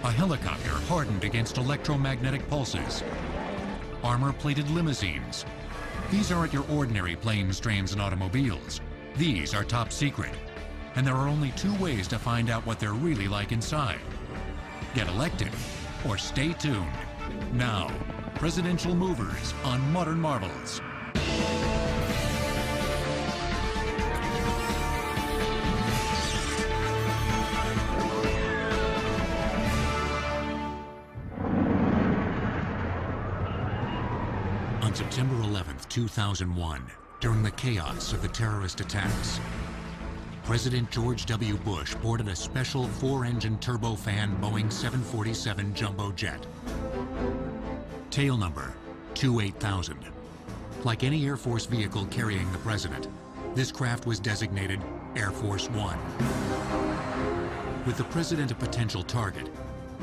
A helicopter hardened against electromagnetic pulses. Armor-plated limousines. These aren't your ordinary planes, trains, and automobiles. These are top secret. And there are only two ways to find out what they're really like inside. Get elected or stay tuned. Now, Presidential Movers on Modern Marvels. On September 11th, 2001, during the chaos of the terrorist attacks, President George W. Bush boarded a special 4-engine turbofan Boeing 747 jumbo jet. Tail number 28000. Like any Air Force vehicle carrying the president, this craft was designated Air Force One. With the president a potential target,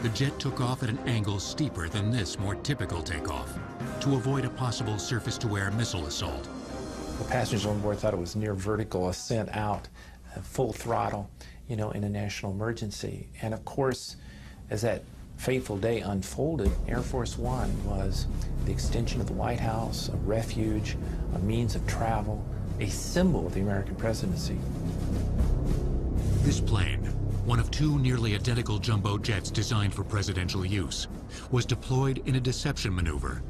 the jet took off at an angle steeper than this more typical takeoff to avoid a possible surface-to-air missile assault. The passengers on board thought it was near vertical ascent out, full throttle, in a national emergency. And of course, as that fateful day unfolded, Air Force One was the extension of the White House, a refuge, a means of travel, a symbol of the American presidency. This plane, one of two nearly identical jumbo jets designed for presidential use, was deployed in a deception maneuver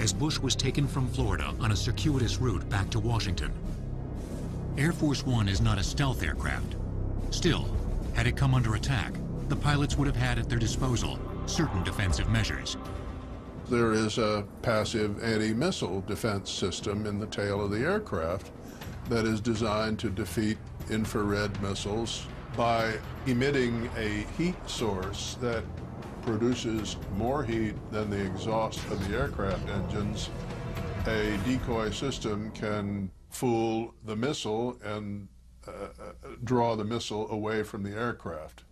as Bush was taken from Florida on a circuitous route back to Washington. Air Force One is not a stealth aircraft. Still, had it come under attack, the pilots would have had at their disposal certain defensive measures. There is a passive anti-missile defense system in the tail of the aircraft that is designed to defeat infrared missiles by emitting a heat source that produces more heat than the exhaust of the aircraft engines. A decoy system can fool the missile and draw the missile away from the aircraft.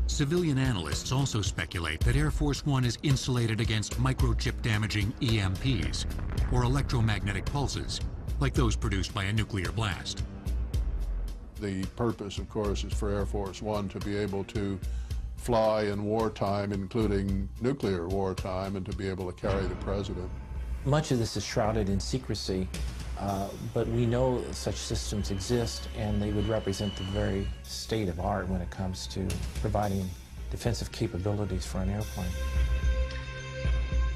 Civilian analysts also speculate that Air Force One is insulated against microchip damaging EMPs, or electromagnetic pulses, like those produced by a nuclear blast. The purpose, of course, is for Air Force One to be able to fly in wartime, including nuclear wartime, and to be able to carry the president. Much of this is shrouded in secrecy, but we know such systems exist, and they would represent the very state of art when it comes to providing defensive capabilities for an airplane.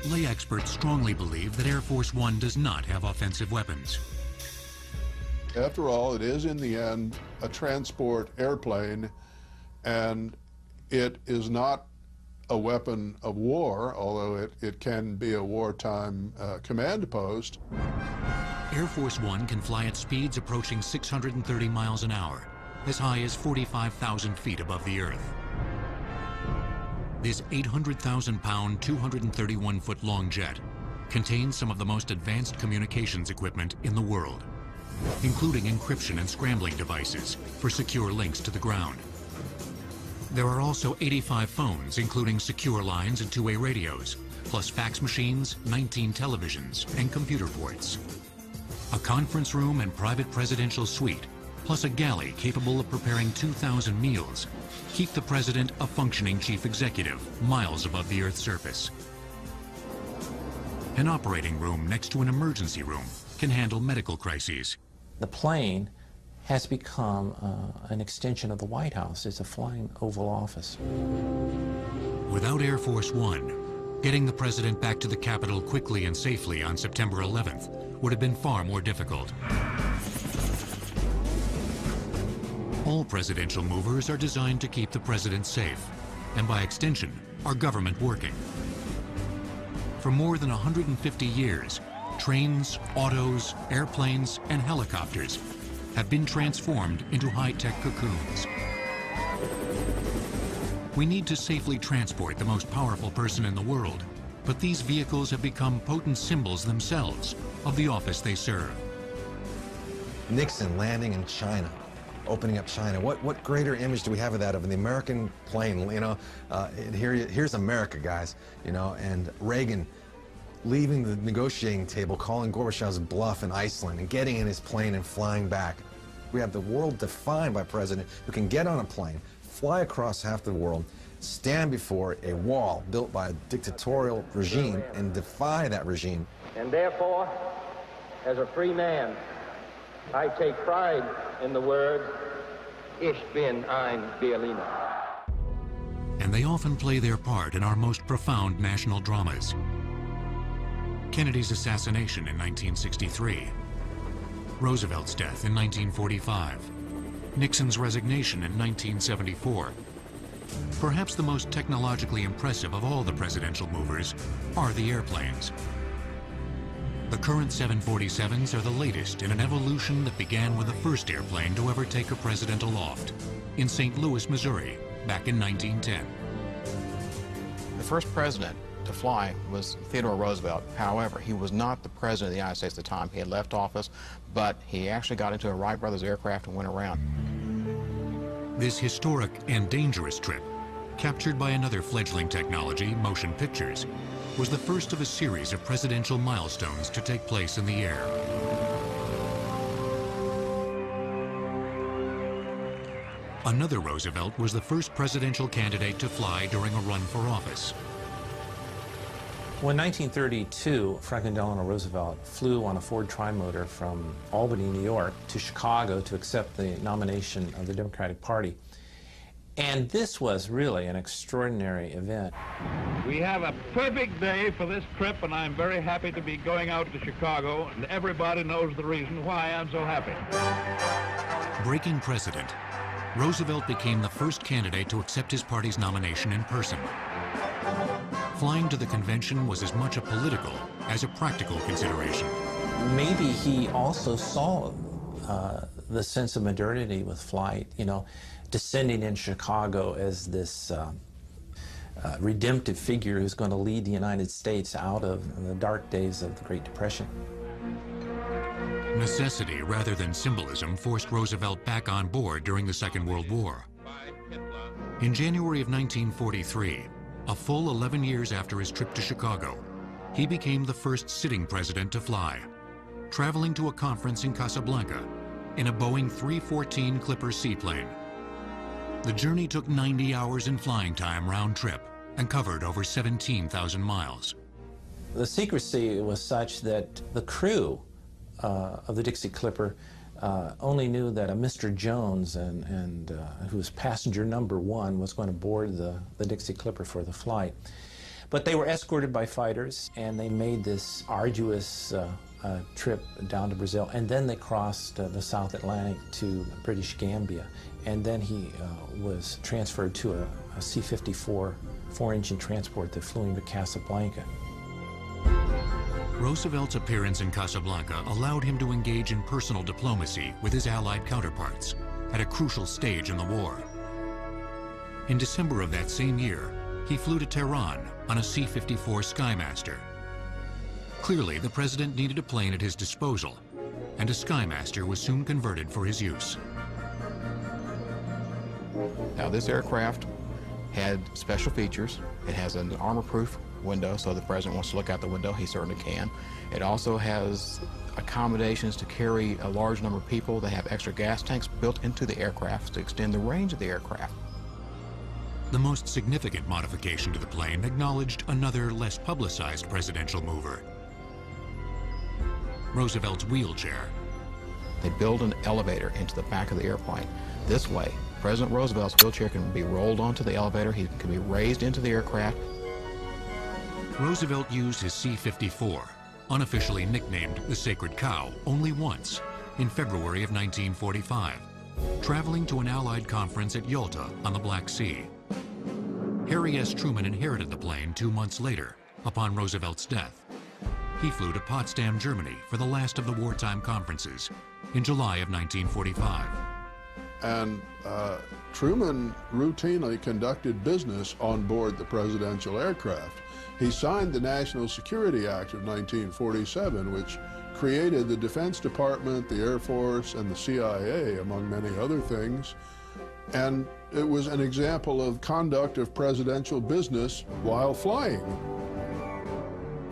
Lay experts strongly believe that Air Force One does not have offensive weapons. After all, it is in the end a transport airplane, and it is not a weapon of war, although it can be a wartime command post. Air Force One can fly at speeds approaching 630 miles an hour, as high as 45,000 feet above the Earth. This 800,000-pound, 231-foot-long jet contains some of the most advanced communications equipment in the world, including encryption and scrambling devices for secure links to the ground. There are also 85 phones, including secure lines and two-way radios, plus fax machines, 19 televisions, and computer ports. A conference room and private presidential suite, plus a galley capable of preparing 2,000 meals, keep the president a functioning chief executive miles above the Earth's surface. An operating room next to an emergency room can handle medical crises. The plane has become an extension of the White House. It's a flying Oval Office. Without Air Force One, getting the president back to the Capitol quickly and safely on September 11th would have been far more difficult. All presidential movers are designed to keep the president safe, and by extension, our government working. For more than 150 years, trains, autos, airplanes, and helicopters have been transformed into high-tech cocoons. We need to safely transport the most powerful person in the world, but these vehicles have become potent symbols themselves of the office they serve. Nixon landing in China, opening up China. What greater image do we have of that, of the American plane? Here's America, guys, and Reagan leaving the negotiating table, calling Gorbachev's bluff in Iceland, and getting in his plane and flying back. We have the world defined by a president who can get on a plane, fly across half the world, stand before a wall built by a dictatorial regime and defy that regime. And therefore, as a free man, I take pride in the words, Ich bin ein Berliner. And they often play their part in our most profound national dramas. Kennedy's assassination in 1963, Roosevelt's death in 1945, Nixon's resignation in 1974. Perhaps the most technologically impressive of all the presidential movers are the airplanes. The current 747s are the latest in an evolution that began with the first airplane to ever take a president aloft in St. Louis, Missouri, back in 1910. The first president to fly was Theodore Roosevelt. However, he was not the president of the United States at the time. He had left office, but he actually got into a Wright Brothers aircraft and went around. This historic and dangerous trip, captured by another fledgling technology, motion pictures, was the first of a series of presidential milestones to take place in the air. Another Roosevelt was the first presidential candidate to fly during a run for office. When 1932, Franklin Delano Roosevelt flew on a Ford Trimotor from Albany, New York, to Chicago to accept the nomination of the Democratic Party. And this was really an extraordinary event. We have a perfect day for this trip, and I'm very happy to be going out to Chicago, and everybody knows the reason why I'm so happy. Breaking precedent, Roosevelt became the first candidate to accept his party's nomination in person. Flying to the convention was as much a political as a practical consideration. Maybe he also saw the sense of modernity with flight, you know, descending in Chicago as this redemptive figure who's going to lead the United States out of the dark days of the Great Depression. Necessity rather than symbolism forced Roosevelt back on board during the Second World War. In January of 1943, a full 11 years after his trip to Chicago, he became the first sitting president to fly, traveling to a conference in Casablanca in a Boeing 314 Clipper seaplane. The journey took 90 hours in flying time round trip and covered over 17,000 miles. The secrecy was such that the crew of the Dixie Clipper only knew that a Mr. Jones, who was passenger number 1, was going to board the Dixie Clipper for the flight. But they were escorted by fighters, and they made this arduous trip down to Brazil, and then they crossed the South Atlantic to British Gambia, and then he was transferred to a C-54 4-engine transport that flew into Casablanca. Roosevelt's appearance in Casablanca allowed him to engage in personal diplomacy with his Allied counterparts at a crucial stage in the war. In December of that same year, he flew to Tehran on a C-54 Skymaster. Clearly, the president needed a plane at his disposal, and a Skymaster was soon converted for his use. Now, this aircraft had special features. It has an armor-proof window, so if the president wants to look out the window, he certainly can. It also has accommodations to carry a large number of people. They have extra gas tanks built into the aircraft to extend the range of the aircraft. The most significant modification to the plane acknowledged another, less publicized presidential mover: Roosevelt's wheelchair. They build an elevator into the back of the airplane. This way, President Roosevelt's wheelchair can be rolled onto the elevator. He can be raised into the aircraft. Roosevelt used his C-54, unofficially nicknamed the Sacred Cow, only once, in February of 1945, traveling to an Allied conference at Yalta on the Black Sea. Harry S. Truman inherited the plane 2 months later, upon Roosevelt's death. He flew to Potsdam, Germany for the last of the wartime conferences in July of 1945. And Truman routinely conducted business on board the presidential aircraft. He signed the National Security Act of 1947, which created the Defense Department, the Air Force, and the CIA, among many other things. And it was an example of conduct of presidential business while flying.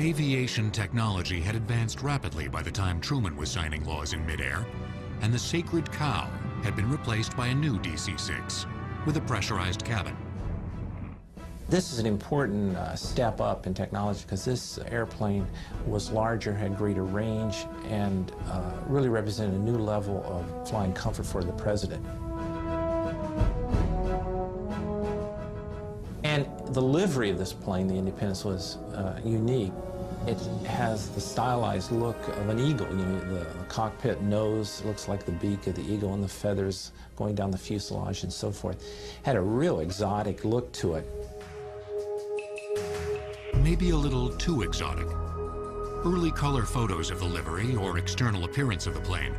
Aviation technology had advanced rapidly by the time Truman was signing laws in midair, and the Sacred Cow had been replaced by a new DC-6, with a pressurized cabin. This is an important step up in technology because this airplane was larger, had greater range, and really represented a new level of flying comfort for the president. And the livery of this plane, the Independence, was unique. It has the stylized look of an eagle. You know, the cockpit nose looks like the beak of the eagle and the feathers going down the fuselage and so forth. Had a real exotic look to it. Maybe a little too exotic. Early color photos of the livery or external appearance of the plane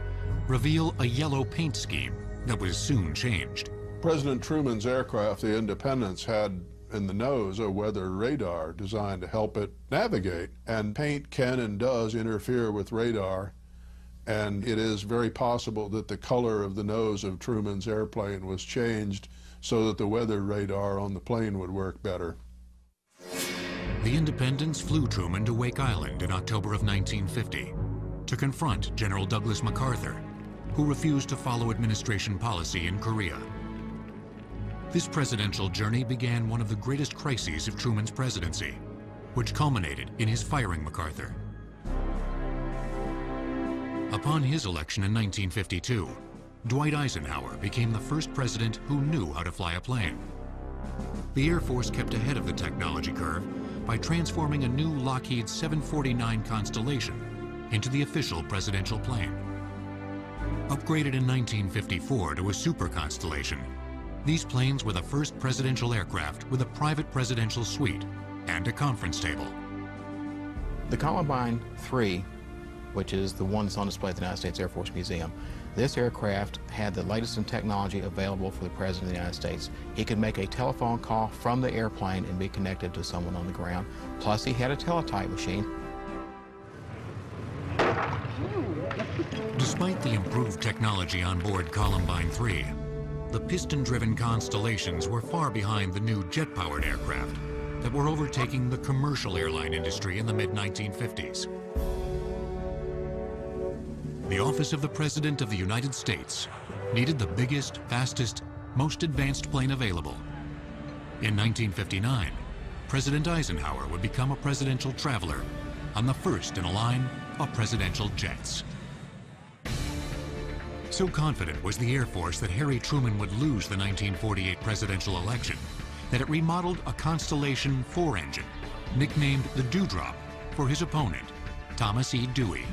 reveal a yellow paint scheme that was soon changed. President Truman's aircraft, the Independence, had in the nose a weather radar designed to help it navigate. And paint can and does interfere with radar, and it is very possible that the color of the nose of Truman's airplane was changed so that the weather radar on the plane would work better. The Independence flew Truman to Wake Island in October of 1950 to confront General Douglas MacArthur, who refused to follow administration policy in Korea. This presidential journey began one of the greatest crises of Truman's presidency, which culminated in his firing MacArthur. Upon his election in 1952, Dwight Eisenhower became the first president who knew how to fly a plane. The Air Force kept ahead of the technology curve by transforming a new Lockheed 749 Constellation into the official presidential plane. Upgraded in 1954 to a Super Constellation, these planes were the first presidential aircraft with a private presidential suite and a conference table. The Columbine 3, which is the one that's on display at the United States Air Force Museum, this aircraft had the latest in technology available for the President of the United States. He could make a telephone call from the airplane and be connected to someone on the ground. Plus, he had a teletype machine. Despite the improved technology on board Columbine 3, the piston-driven Constellations were far behind the new jet-powered aircraft that were overtaking the commercial airline industry in the mid-1950s. The Office of the President of the United States needed the biggest, fastest, most advanced plane available. In 1959, President Eisenhower would become a presidential traveler on the first in a line of presidential jets. So confident was the Air Force that Harry Truman would lose the 1948 presidential election that it remodeled a Constellation 4 engine, nicknamed the Dewdrop, for his opponent, Thomas E. Dewey.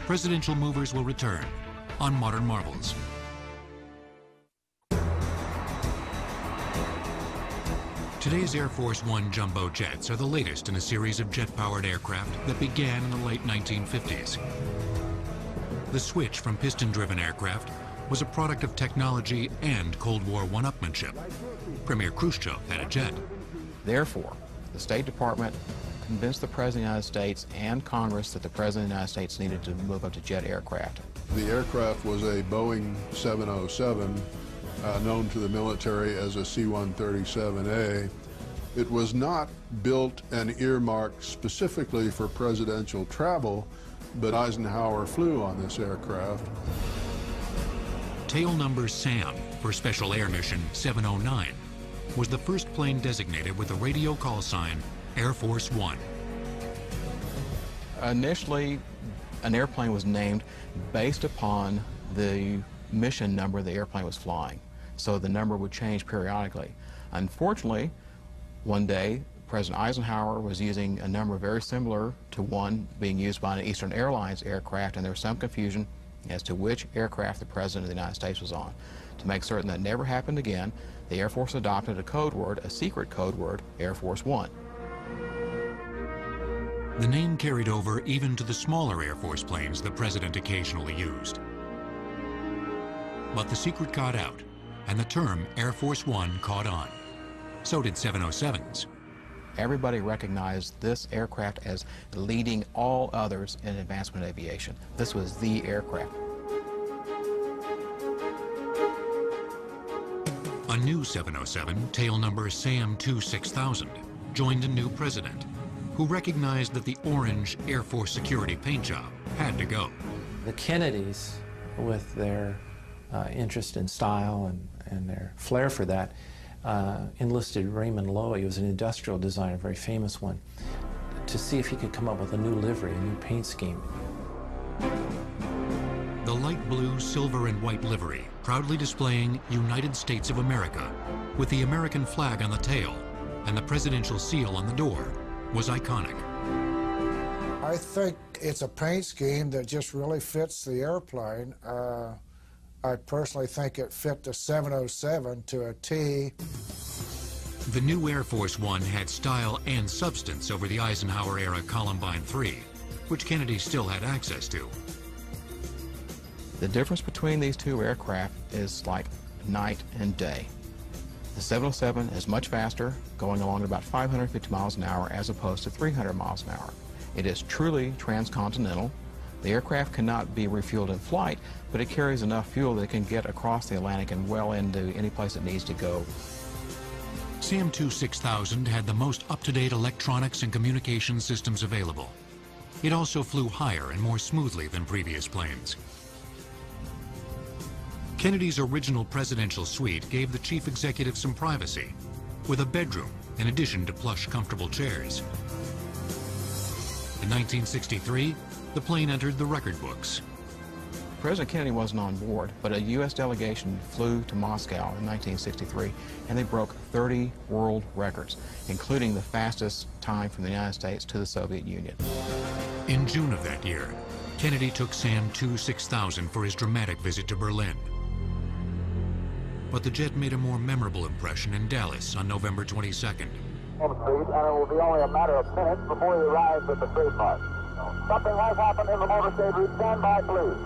Presidential movers will return on Modern Marvels. Today's Air Force One jumbo jets are the latest in a series of jet-powered aircraft that began in the late 1950s. The switch from piston-driven aircraft was a product of technology and Cold War one-upmanship. Premier Khrushchev had a jet. Therefore, the State Department convinced the President of the United States and Congress that the President of the United States needed to move up to jet aircraft. The aircraft was a Boeing 707, known to the military as a C-137A. It was not built and earmarked specifically for presidential travel, but Eisenhower flew on this aircraft. Tail number SAM for Special Air Mission 709 was the first plane designated with a radio call sign Air Force One. Initially, an airplane was named based upon the mission number the airplane was flying, so the number would change periodically. Unfortunately, one day, President Eisenhower was using a number very similar to one being used by an Eastern Airlines aircraft, and there was some confusion as to which aircraft the President of the United States was on. To make certain that never happened again, the Air Force adopted a code word, a secret code word, Air Force One. The name carried over even to the smaller Air Force planes the President occasionally used. But the secret got out, and the term Air Force One caught on. So did 707s. Everybody recognized this aircraft as leading all others in advancement aviation. This was the aircraft. A new 707, tail number SAM 26000, joined a new president, who recognized that the orange Air Force security paint job had to go. The Kennedys, with their interest in style and their flair for that, enlisted Raymond Loewy, who was an industrial designer, a very famous one, to see if he could come up with a new livery, a new paint scheme. The light blue, silver, and white livery, proudly displaying United States of America, with the American flag on the tail and the presidential seal on the door, was iconic. I think it's a paint scheme that just really fits the airplane. I personally think it fit the 707 to a T. The new Air Force One had style and substance over the Eisenhower-era Columbine III, which Kennedy still had access to. The difference between these two aircraft is like night and day. The 707 is much faster, going along at about 550 miles an hour as opposed to 300 miles an hour. It is truly transcontinental. The aircraft cannot be refueled in flight, but it carries enough fuel that it can get across the Atlantic and well into any place it needs to go. SAM-2 6000 had the most up-to-date electronics and communication systems available. It also flew higher and more smoothly than previous planes. Kennedy's original presidential suite gave the chief executive some privacy, with a bedroom in addition to plush, comfortable chairs. In 1963, the plane entered the record books. President Kennedy wasn't on board, but a U.S. delegation flew to Moscow in 1963, and they broke 30 world records, including the fastest time from the United States to the Soviet Union. In June of that year, Kennedy took SAM-2 6000 for his dramatic visit to Berlin. But the jet made a more memorable impression in Dallas on November 22nd. And it will be only a matter of minutes before he arrives at the trademark. Something has happened in the motorcade route. Stand by, please.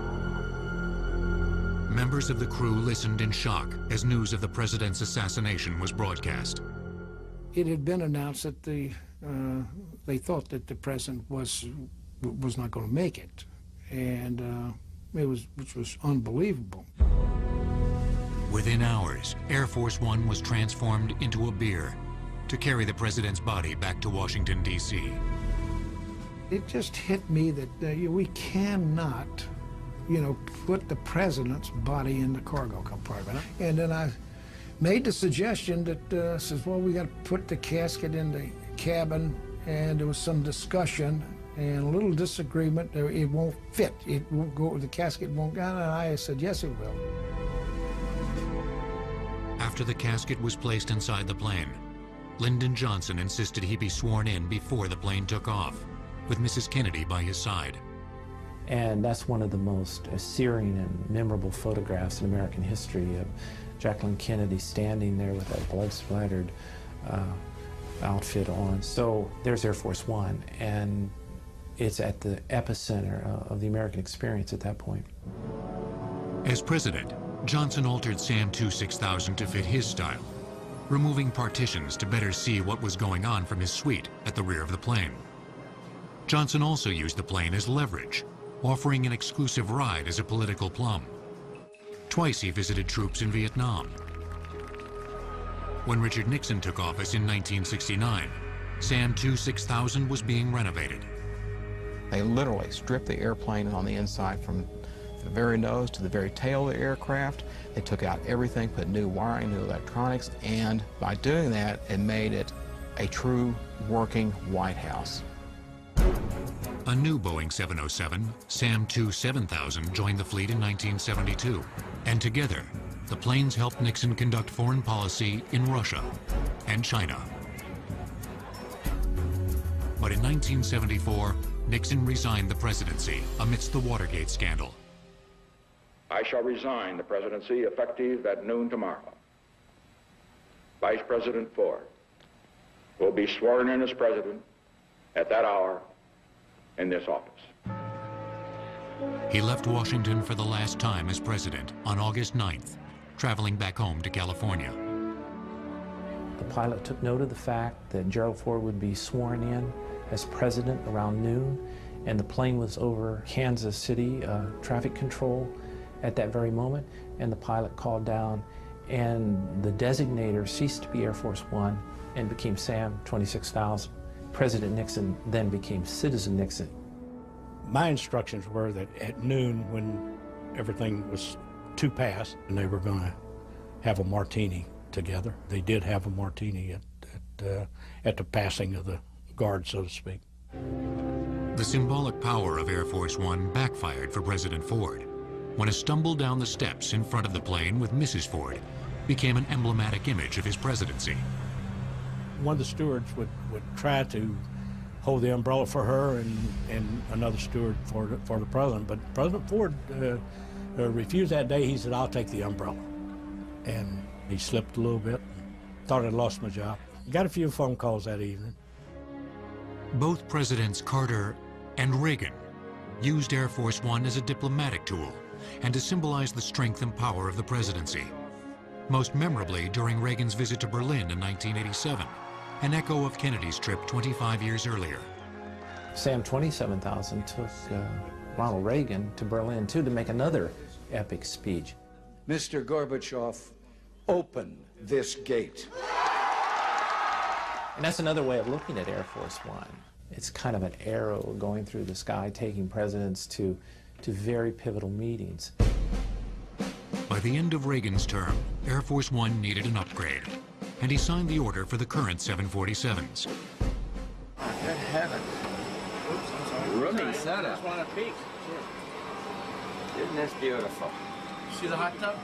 Members of the crew listened in shock as news of the president's assassination was broadcast. It had been announced that they thought that the president was not going to make it, and which was unbelievable. Within hours, Air Force One was transformed into a beer to carry the president's body back to Washington, D.C. It just hit me that we cannot, put the president's body in the cargo compartment. And then I made the suggestion that says, well, we got to put the casket in the cabin, and there was some discussion and a little disagreement. It won't fit. It won't go. The casket won't go. And I said, yes, it will. After the casket was placed inside the plane, Lyndon Johnson insisted he be sworn in before the plane took off, with Mrs. Kennedy by his side. And that's one of the most searing and memorable photographs in American history of Jacqueline Kennedy standing there with that blood-splattered outfit on. So there's Air Force One, and it's at the epicenter of the American experience at that point. As president, Johnson altered SAM-2 6000 to fit his style, removing partitions to better see what was going on from his suite at the rear of the plane. Johnson also used the plane as leverage, offering an exclusive ride as a political plum. Twice he visited troops in Vietnam. When Richard Nixon took office in 1969, SAM-2 6000 was being renovated. They literally stripped the airplane on the inside from the very nose to the very tail of the aircraft. They took out everything, put new wiring, new electronics, and by doing that, it made it a true working White House. A new Boeing 707, SAM-2 7000, joined the fleet in 1972, and together, the planes helped Nixon conduct foreign policy in Russia and China. But in 1974, Nixon resigned the presidency amidst the Watergate scandal. I shall resign the presidency effective at noon tomorrow. Vice President Ford will be sworn in as president at that hour in this office. He left Washington for the last time as president on August 9th, traveling back home to California. The pilot took note of the fact that Gerald Ford would be sworn in as president around noon, and the plane was over Kansas City traffic control at that very moment, and the pilot called down, and the designator ceased to be Air Force One and became SAM 26000. President Nixon then became Citizen Nixon. My instructions were that at noon, when everything was to pass, and they were going to have a martini together. They did have a martini at the passing of the guard, so to speak. The symbolic power of Air Force One backfired for President Ford when a stumble down the steps in front of the plane with Mrs. Ford became an emblematic image of his presidency. One of the stewards would try to hold the umbrella for her and another steward for the president, but President Ford refused that day. He said, "I'll take the umbrella." And he slipped a little bit, thought I'd lost my job. Got a few phone calls that evening. Both Presidents Carter and Reagan used Air Force One as a diplomatic tool and to symbolize the strength and power of the presidency. Most memorably during Reagan's visit to Berlin in 1987, an echo of Kennedy's trip 25 years earlier. Sam 27,000 took Ronald Reagan to Berlin, too, to make another epic speech. Mr. Gorbachev, open this gate. And that's another way of looking at Air Force One. It's kind of an arrow going through the sky, taking presidents to very pivotal meetings. By the end of Reagan's term, Air Force One needed an upgrade, and he signed the order for the current 747s. Good heavens. Oops, I'm sorry. Roomy setup. I just want to peek. Sure. Isn't this beautiful? See the hot tub?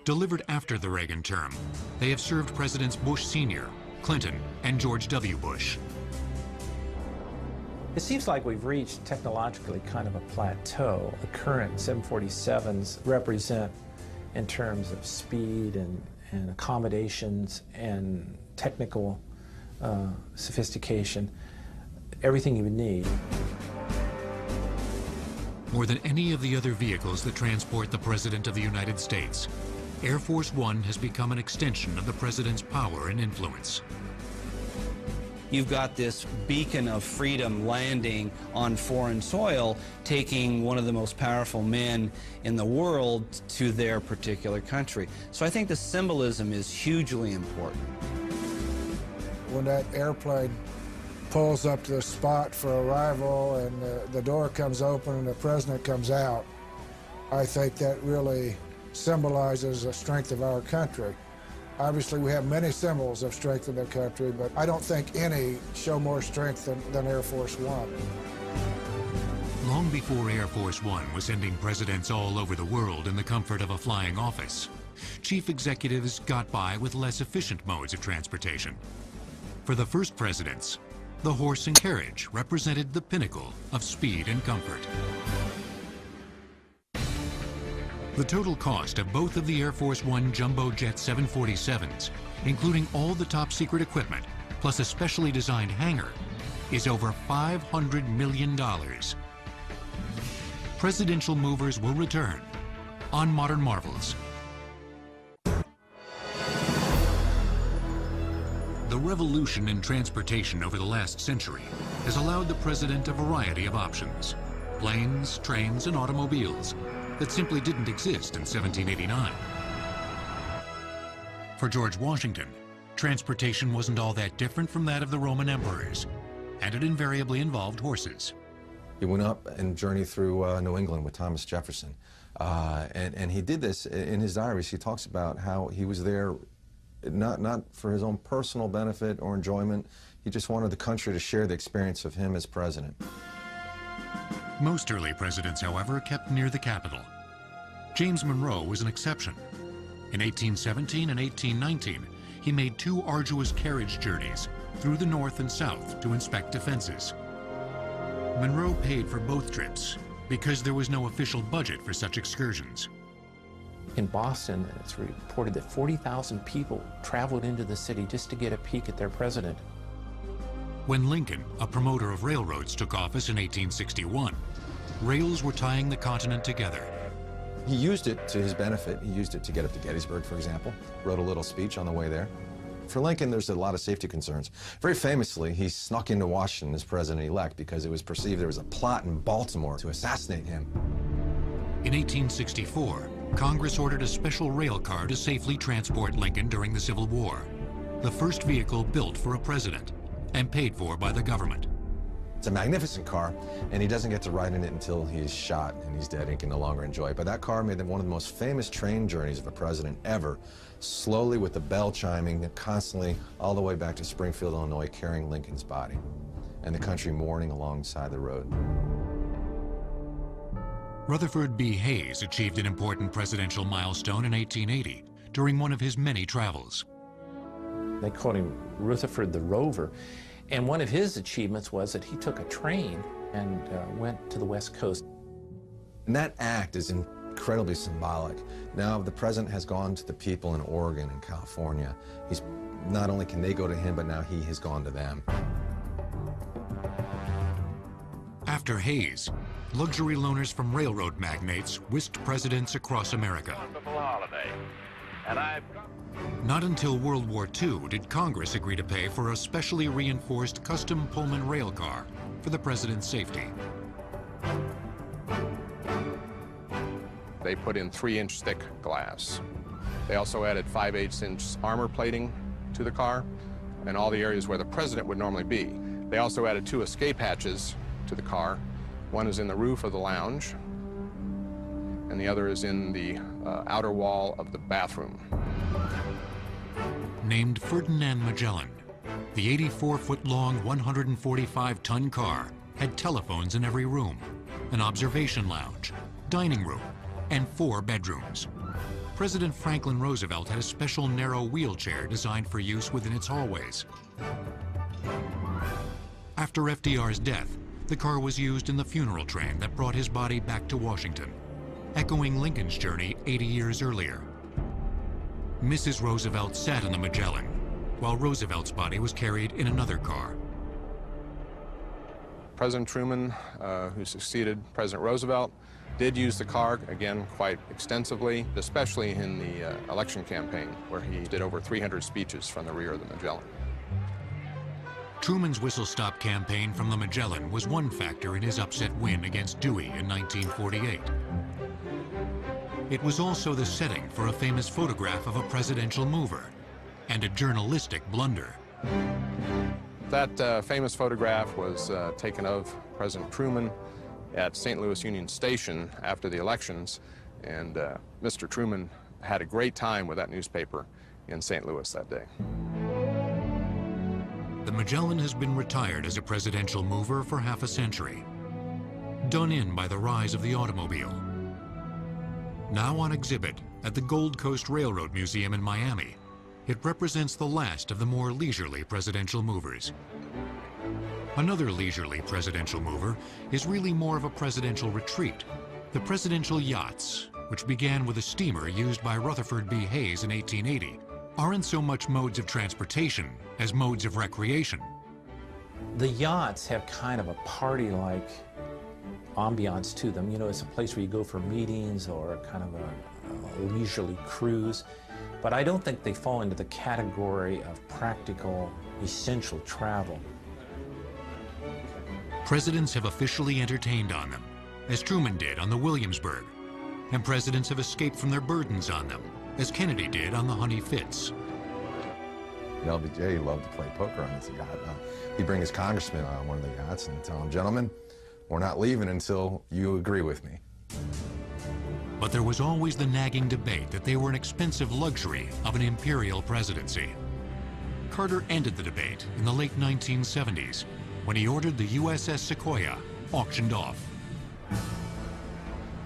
Delivered after the Reagan term, they have served Presidents Bush Sr., Clinton, and George W. Bush. It seems like we've reached technologically kind of a plateau. The current 747s represent, in terms of speed and accommodations and technical sophistication, everything you would need. More than any of the other vehicles that transport the President of the United States, Air Force One has become an extension of the President's power and influence. You've got this beacon of freedom landing on foreign soil, taking one of the most powerful men in the world to their particular country. So I think the symbolism is hugely important. When that airplane pulls up to the spot for arrival and the door comes open and the president comes out, I think that really symbolizes the strength of our country. Obviously, we have many symbols of strength in the country, but I don't think any show more strength than Air Force One. Long before Air Force One was sending presidents all over the world in the comfort of a flying office, chief executives got by with less efficient modes of transportation. For the first presidents, the horse and carriage represented the pinnacle of speed and comfort. The total cost of both of the Air Force One jumbo jet 747s, including all the top secret equipment, plus a specially designed hangar, is over $500 million. Presidential movers will return on Modern Marvels. The revolution in transportation over the last century has allowed the president a variety of options: planes, trains, and automobiles that simply didn't exist in 1789. For George Washington, transportation wasn't all that different from that of the Roman emperors, and it invariably involved horses. He went up and journeyed through New England with Thomas Jefferson. And he did this in his diaries. He talks about how he was there not for his own personal benefit or enjoyment. He just wanted the country to share the experience of him as president. Most early presidents, however, kept near the capital. James Monroe was an exception. In 1817 and 1819, he made 2 arduous carriage journeys through the North and South to inspect defenses. Monroe paid for both trips because there was no official budget for such excursions. In Boston, it's reported that 40,000 people traveled into the city just to get a peek at their president. When Lincoln, a promoter of railroads, took office in 1861, rails were tying the continent together. He used it to his benefit. He used it to get up to Gettysburg, for example. Wrote a little speech on the way there. For Lincoln, there's a lot of safety concerns. Very famously, he snuck into Washington as president-elect because it was perceived there was a plot in Baltimore to assassinate him. In 1864, Congress ordered a special rail car to safely transport Lincoln during the Civil War, the first vehicle built for a president and paid for by the government. It's a magnificent car, and he doesn't get to ride in it until he's shot and he's dead and he can no longer enjoy it. But that car made one of the most famous train journeys of a president ever, slowly with the bell chiming constantly all the way back to Springfield, Illinois, carrying Lincoln's body, and the country mourning alongside the road. Rutherford B. Hayes achieved an important presidential milestone in 1880 during one of his many travels. They called him Rutherford the Rover. And one of his achievements was that he took a train and went to the West Coast. And that act is incredibly symbolic. Now the president has gone to the people in Oregon and California. He's not only can they go to him, but now he has gone to them. After Hayes, luxury loaners from railroad magnates whisked presidents across America. Not until World War II did Congress agree to pay for a specially reinforced custom Pullman rail car for the president's safety. They put in 3-inch thick glass. They also added 5/8-inch armor plating to the car and all the areas where the president would normally be. They also added 2 escape hatches to the car. One is in the roof of the lounge, and the other is in the outer wall of the bathroom. Named Ferdinand Magellan, the 84-foot-long, 145-ton car had telephones in every room, an observation lounge, dining room, and 4 bedrooms. President Franklin Roosevelt had a special narrow wheelchair designed for use within its hallways. After FDR's death, the car was used in the funeral train that brought his body back to Washington, echoing Lincoln's journey 80 years earlier. Mrs. Roosevelt sat in the Magellan, while Roosevelt's body was carried in another car. President Truman, who succeeded President Roosevelt, did use the car, again, quite extensively, especially in the election campaign, where he did over 300 speeches from the rear of the Magellan. Truman's whistle-stop campaign from the Magellan was one factor in his upset win against Dewey in 1948. It was also the setting for a famous photograph of a presidential mover and a journalistic blunder. That famous photograph was taken of President Truman at St. Louis Union Station after the elections, and Mr. Truman had a great time with that newspaper in St. Louis that day. The Magellan has been retired as a presidential mover for half a century, done in by the rise of the automobile. Now on exhibit at the Gold Coast Railroad Museum in Miami, it represents the last of the more leisurely presidential movers. Another leisurely presidential mover is really more of a presidential retreat, the presidential yachts, which began with a steamer used by Rutherford B. Hayes in 1880, aren't so much modes of transportation as modes of recreation. The yachts have kind of a party-like ambiance to them. You know, it's a place where you go for meetings or kind of a leisurely cruise. But I don't think they fall into the category of practical, essential travel. Presidents have officially entertained on them, as Truman did on the Williamsburg, and presidents have escaped from their burdens on them, as Kennedy did on the Honey Fitz. LBJ loved to play poker on his yacht. He'd bring his congressman on one of the yachts and tell him, "Gentlemen, we're not leaving until you agree with me." But there was always the nagging debate that they were an expensive luxury of an imperial presidency. Carter ended the debate in the late 1970s when he ordered the USS Sequoia auctioned off.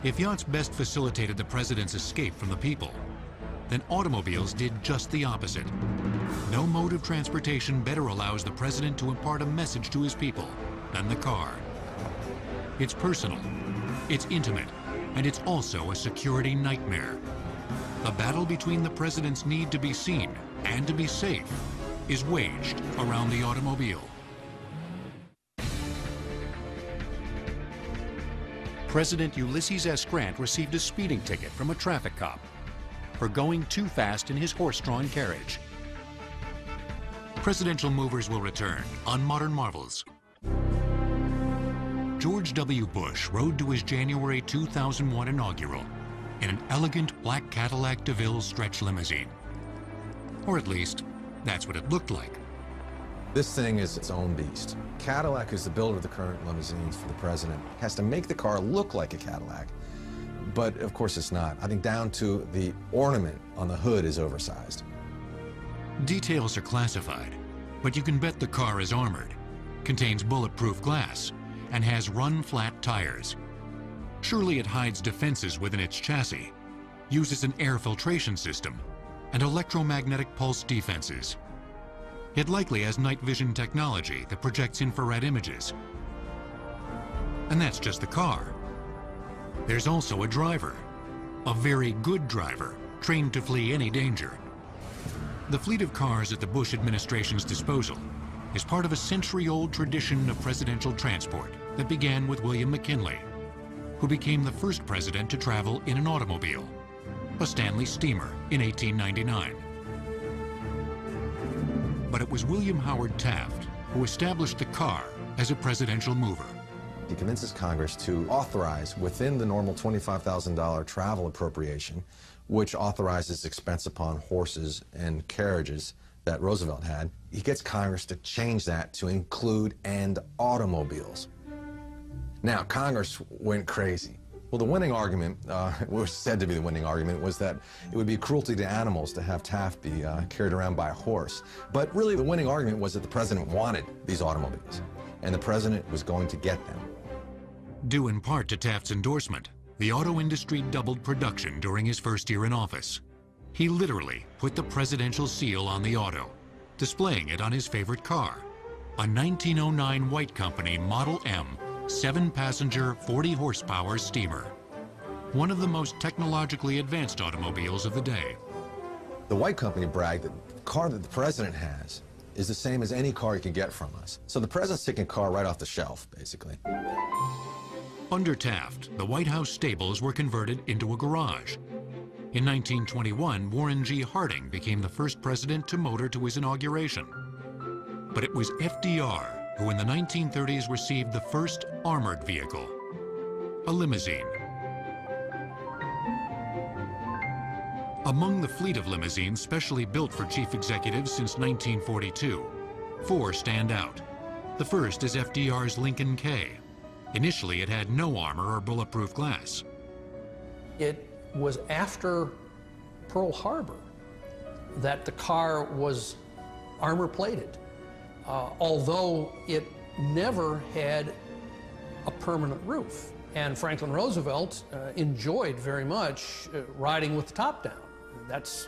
If yachts best facilitated the president's escape from the people, then automobiles did just the opposite. No mode of transportation better allows the president to impart a message to his people than the car. It's personal, it's intimate, and it's also a security nightmare. The battle between the president's need to be seen and to be safe is waged around the automobile. President Ulysses S. Grant received a speeding ticket from a traffic cop for going too fast in his horse-drawn carriage. Presidential movers will return on Modern Marvels. George W. Bush rode to his January 2001 inaugural in an elegant black Cadillac DeVille stretch limousine. Or at least, that's what it looked like. This thing is its own beast. Cadillac, who's the builder of the current limousines for the president, has to make the car look like a Cadillac. But of course it's not. I think down to the ornament on the hood is oversized. Details are classified, but you can bet the car is armored, contains bulletproof glass, and has run-flat tires. Surely it hides defenses within its chassis, uses an air filtration system, and electromagnetic pulse defenses. It likely has night vision technology that projects infrared images. And that's just the car. There's also a driver, a very good driver, trained to flee any danger. The fleet of cars at the Bush administration's disposal is part of a century-old tradition of presidential transport that began with William McKinley, who became the first president to travel in an automobile, a Stanley steamer, in 1899. But it was William Howard Taft who established the car as a presidential mover. He convinces Congress to authorize within the normal $25,000 travel appropriation, which authorizes expense upon horses and carriages that Roosevelt had. He gets Congress to change that to include and automobiles. Now, Congress went crazy. Well, the winning argument, was said to be the winning argument, was that it would be cruelty to animals to have Taft be carried around by a horse. But really, the winning argument was that the president wanted these automobiles, and the president was going to get them. Due in part to Taft's endorsement, the auto industry doubled production during his first year in office. He literally put the presidential seal on the auto, displaying it on his favorite car, a 1909 White Company Model M 7-passenger, 40-horsepower steamer, one of the most technologically advanced automobiles of the day. The White Company bragged that the car that the president has is the same as any car you can get from us. So the president's taking a car right off the shelf, basically. Under Taft, the White House stables were converted into a garage. In 1921, Warren G. Harding became the first president to motor to his inauguration. But it was FDR who in the 1930s received the first armored vehicle, a limousine. Among the fleet of limousines specially built for chief executives since 1942, 4 stand out. The first is FDR's Lincoln K. Initially, it had no armor or bulletproof glass. It was after Pearl Harbor that the car was armor-plated, although it never had a permanent roof. And Franklin Roosevelt enjoyed very much riding with the top down. That's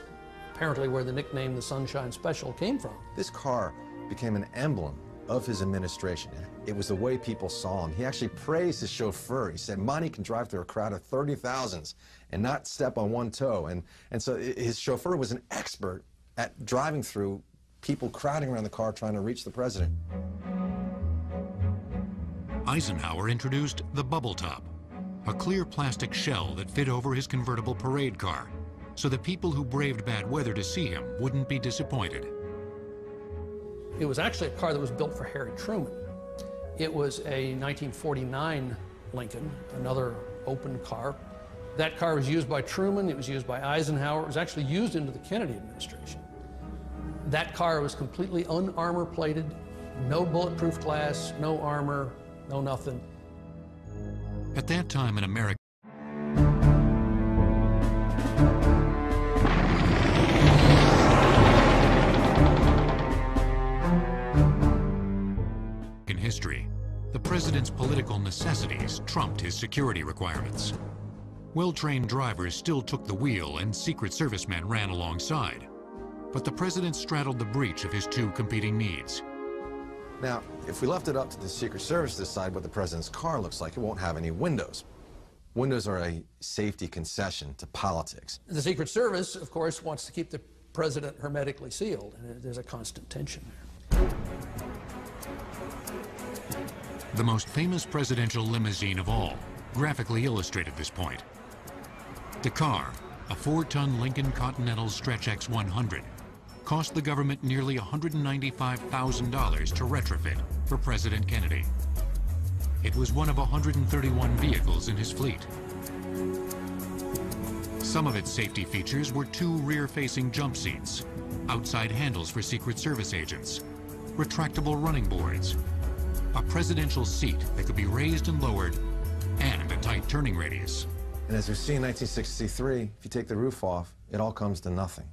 apparently where the nickname the Sunshine Special came from. This car became an emblem of his administration. It was the way people saw him. He actually praised his chauffeur. He said, Monty can drive through a crowd of 30,000s and not step on one toe. And so his chauffeur was an expert at driving through people crowding around the car trying to reach the president. Eisenhower introduced the bubble top, a clear plastic shell that fit over his convertible parade car, so that people who braved bad weather to see him wouldn't be disappointed. It was actually a car that was built for Harry Truman. It was a 1949 Lincoln, another open car. That car was used by Truman, it was used by Eisenhower, it was actually used into the Kennedy administration. That car was completely un-armor plated, no bulletproof glass, no armor, no nothing. At that time in America, in history, the president's political necessities trumped his security requirements. Well-trained drivers still took the wheel and Secret Service men ran alongside. But the president straddled the breach of his 2 competing needs. Now, if we left it up to the Secret Service to decide what the president's car looks like, it won't have any windows. Windows are a safety concession to politics. The Secret Service, of course, wants to keep the president hermetically sealed, and there's a constant tension there. The most famous presidential limousine of all graphically illustrated this point. The car, a 4-ton Lincoln Continental Stretch X100, cost the government nearly $195,000 to retrofit for President Kennedy. It was one of 131 vehicles in his fleet. Some of its safety features were 2 rear-facing jump seats, outside handles for Secret Service agents, retractable running boards, a presidential seat that could be raised and lowered, and a tight turning radius. And as we see in 1963, if you take the roof off, it all comes to nothing.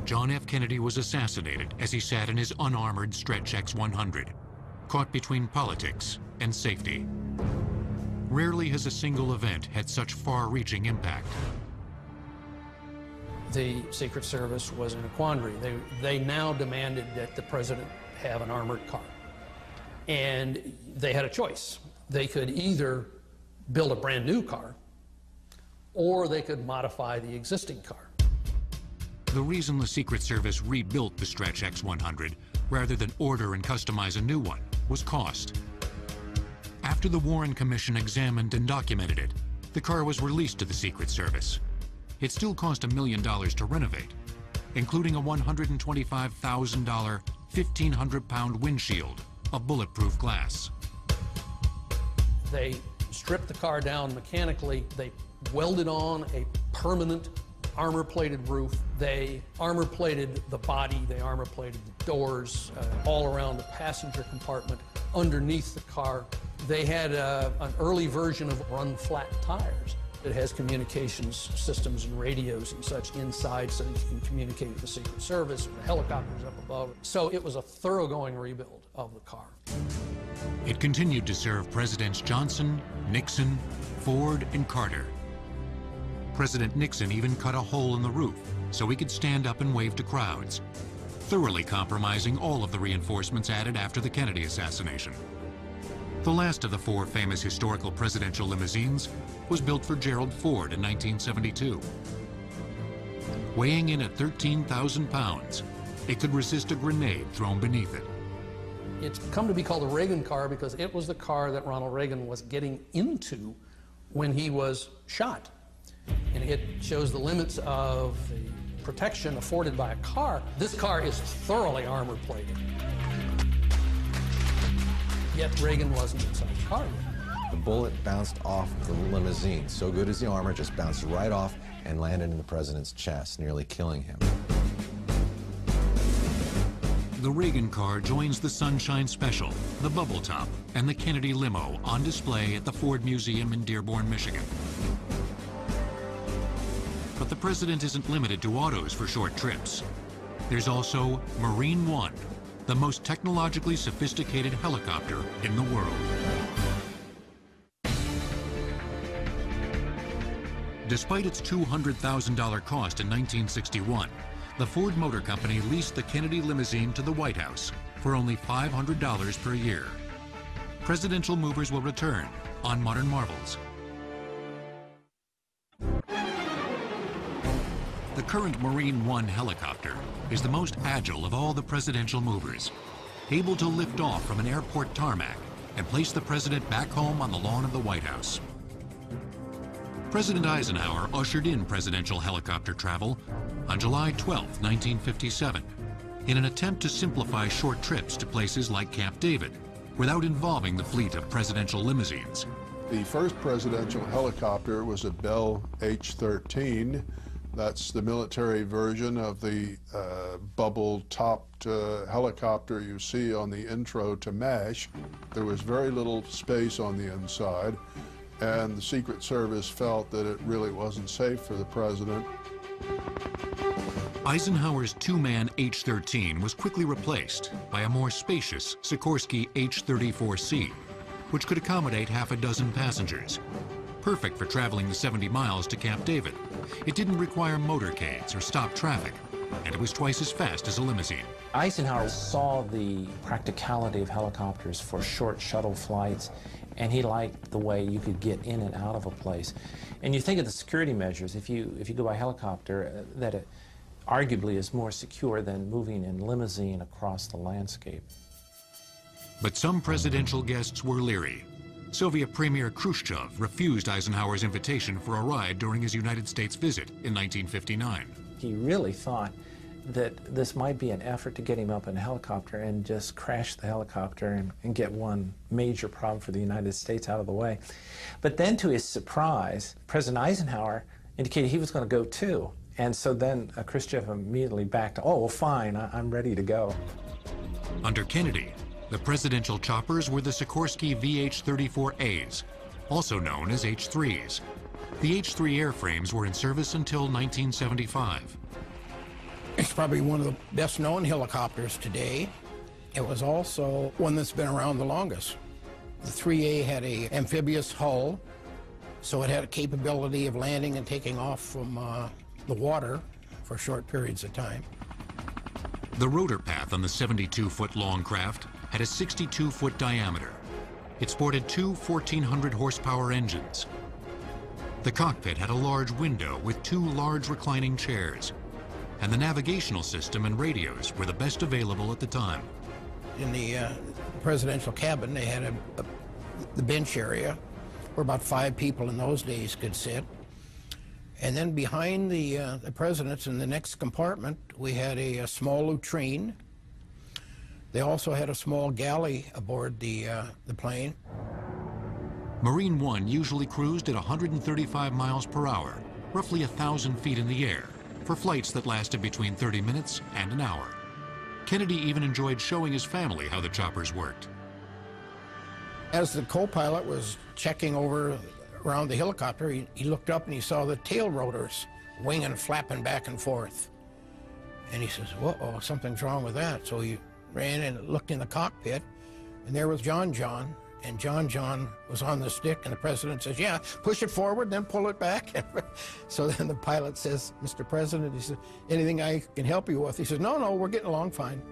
John F. Kennedy was assassinated as he sat in his unarmored Stretch X-100, caught between politics and safety. Rarely has a single event had such far-reaching impact. The Secret Service was in a quandary. They now demanded that the president have an armored car. And they had a choice. They could either build a brand new car, or they could modify the existing car. The reason the Secret Service rebuilt the Stretch X-100 rather than order and customize a new one was cost. After the Warren Commission examined and documented it, the car was released to the Secret Service. It still cost $1 million to renovate, including a $125,000, 1,500-pound windshield of bulletproof glass. They stripped the car down mechanically. They welded on a permanent armor-plated roof. They armor-plated the body. They armor-plated the doors all around the passenger compartment, underneath the car. They had an early version of run-flat tires. It has communications systems and radios and such inside, so you can communicate with the Secret Service or the helicopters up above. So it was a thoroughgoing rebuild of the car. It continued to serve Presidents Johnson, Nixon, Ford, and Carter. President Nixon even cut a hole in the roof so he could stand up and wave to crowds, thoroughly compromising all of the reinforcements added after the Kennedy assassination. The last of the four famous historical presidential limousines was built for Gerald Ford in 1972. Weighing in at 13,000 pounds, it could resist a grenade thrown beneath it. It's come to be called the Reagan car because it was the car that Ronald Reagan was getting into when he was shot. And it shows the limits of the protection afforded by a car. This car is thoroughly armor-plated. Yet Reagan wasn't inside the car yet. The bullet bounced off the limousine. So good as the armor, just bounced right off and landed in the president's chest, nearly killing him. The Reagan car joins the Sunshine Special, the Bubble Top, and the Kennedy Limo on display at the Ford Museum in Dearborn, Michigan. But the president isn't limited to autos for short trips. There's also Marine One, the most technologically sophisticated helicopter in the world. Despite its $200,000 cost in 1961, the Ford Motor Company leased the Kennedy limousine to the White House for only $500 per year. Presidential movers will return on Modern Marvels. The current Marine One helicopter is the most agile of all the presidential movers, able to lift off from an airport tarmac and place the president back home on the lawn of the White House. President Eisenhower ushered in presidential helicopter travel on July 12, 1957, in an attempt to simplify short trips to places like Camp David without involving the fleet of presidential limousines. The first presidential helicopter was a Bell H-13. That's the military version of the bubble-topped helicopter you see on the intro to MASH. There was very little space on the inside, and the Secret Service felt that it really wasn't safe for the president. Eisenhower's two-man H-13 was quickly replaced by a more spacious Sikorsky H-34C, which could accommodate half a dozen passengers. Perfect for traveling the 70 miles to Camp David. It didn't require motorcades or stop traffic, and it was twice as fast as a limousine. Eisenhower saw the practicality of helicopters for short shuttle flights, and he liked the way you could get in and out of a place. And you think of the security measures, if you go by helicopter, that it arguably is more secure than moving in limousine across the landscape. But some presidential guests were leery. Soviet Premier Khrushchev refused Eisenhower's invitation for a ride during his United States visit in 1959. He really thought that this might be an effort to get him up in a helicopter and just crash the helicopter and get one major problem for the United States out of the way. But then, to his surprise, President Eisenhower indicated he was going to go too. And so then Khrushchev immediately backed, oh, well, fine, I'm ready to go. Under Kennedy, the presidential choppers were the Sikorsky VH-34As, also known as H-3s. The H-3 airframes were in service until 1975. It's probably one of the best known helicopters today. It was also one that's been around the longest. The 3A had an amphibious hull, so it had a capability of landing and taking off from the water for short periods of time. The rotor path on the 72-foot-long craft had a 62-foot diameter. It sported two 1,400-horsepower engines. The cockpit had a large window with two large reclining chairs, and the navigational system and radios were the best available at the time. In the presidential cabin, they had the bench area where about 5 people in those days could sit. And then behind the presidents in the next compartment, we had a small latrine. They also had a small galley aboard the plane. Marine One usually cruised at 135 miles per hour, roughly 1,000 feet in the air, for flights that lasted between 30 minutes and an hour. Kennedy even enjoyed showing his family how the choppers worked. As the co-pilot was checking over around the helicopter, he looked up and he saw the tail rotors winging, flapping back and forth. And he says, whoa, something's wrong with that. So he ran and looked in the cockpit, and there was John, and John was on the stick, and the president says, yeah, push it forward, then pull it back. So then the pilot says, Mr. President, he says, anything I can help you with? He says, no, we're getting along fine.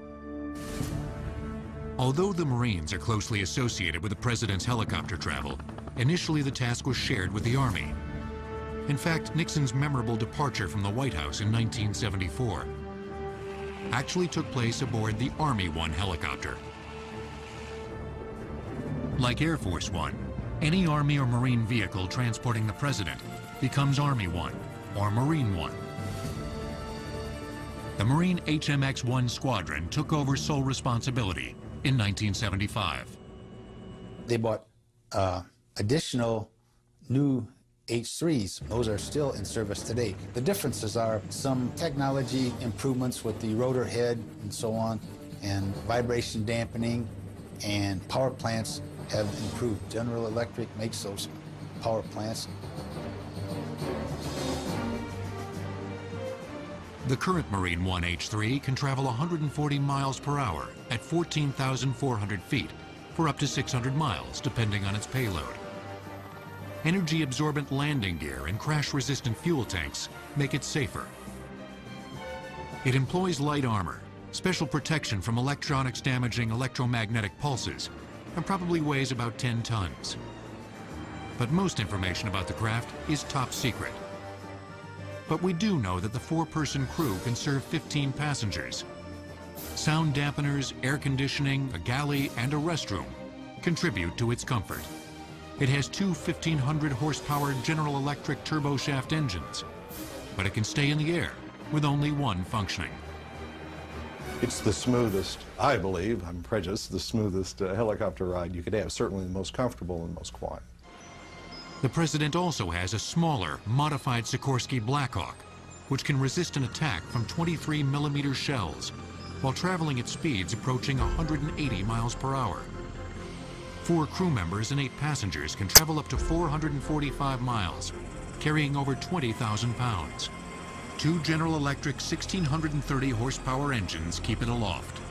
Although the Marines are closely associated with the president's helicopter travel, initially the task was shared with the Army. In fact, Nixon's memorable departure from the White House in 1974 actually took place aboard the Army One helicopter. Like Air Force One, any Army or Marine vehicle transporting the president becomes Army One or Marine One. The Marine HMX-1 squadron took over sole responsibility in 1975. They bought additional new H-3s. Those are still in service today. The differences are some technology improvements with the rotor head and so on, and vibration dampening, and power plants have improved. General Electric makes those power plants. The current Marine One H-3 can travel 140 miles per hour at 14,400 feet for up to 600 miles, depending on its payload. Energy-absorbent landing gear and crash-resistant fuel tanks make it safer. It employs light armor, special protection from electronics damaging electromagnetic pulses, and probably weighs about 10 tons. But most information about the craft is top secret. But we do know that the 4-person crew can serve 15 passengers. Sound dampeners, air conditioning, a galley, and a restroom contribute to its comfort. It has two 1,500 horsepower General Electric turboshaft engines, but it can stay in the air with only one functioning. It's the smoothest, I believe, I'm prejudiced, the smoothest helicopter ride you could have, certainly the most comfortable and most quiet. The president also has a smaller, modified Sikorsky Blackhawk, which can resist an attack from 23mm shells while traveling at speeds approaching 180 miles per hour. 4 crew members and 8 passengers can travel up to 445 miles, carrying over 20,000 pounds. 2 General Electric 1,630 horsepower engines keep it aloft.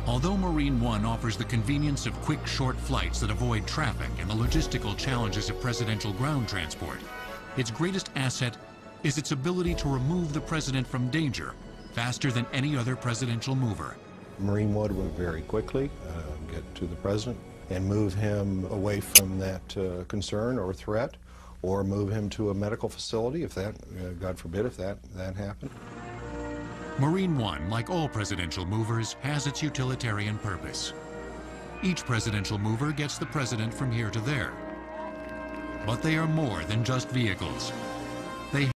Although Marine One offers the convenience of quick, short flights that avoid traffic and the logistical challenges of presidential ground transport, its greatest asset is its ability to remove the president from danger faster than any other presidential mover. Marine One would very quickly get to the president and move him away from that concern or threat, or move him to a medical facility if that, God forbid, if that happened. Marine One, like all presidential movers, has its utilitarian purpose. Each presidential mover gets the president from here to there. But they are more than just vehicles.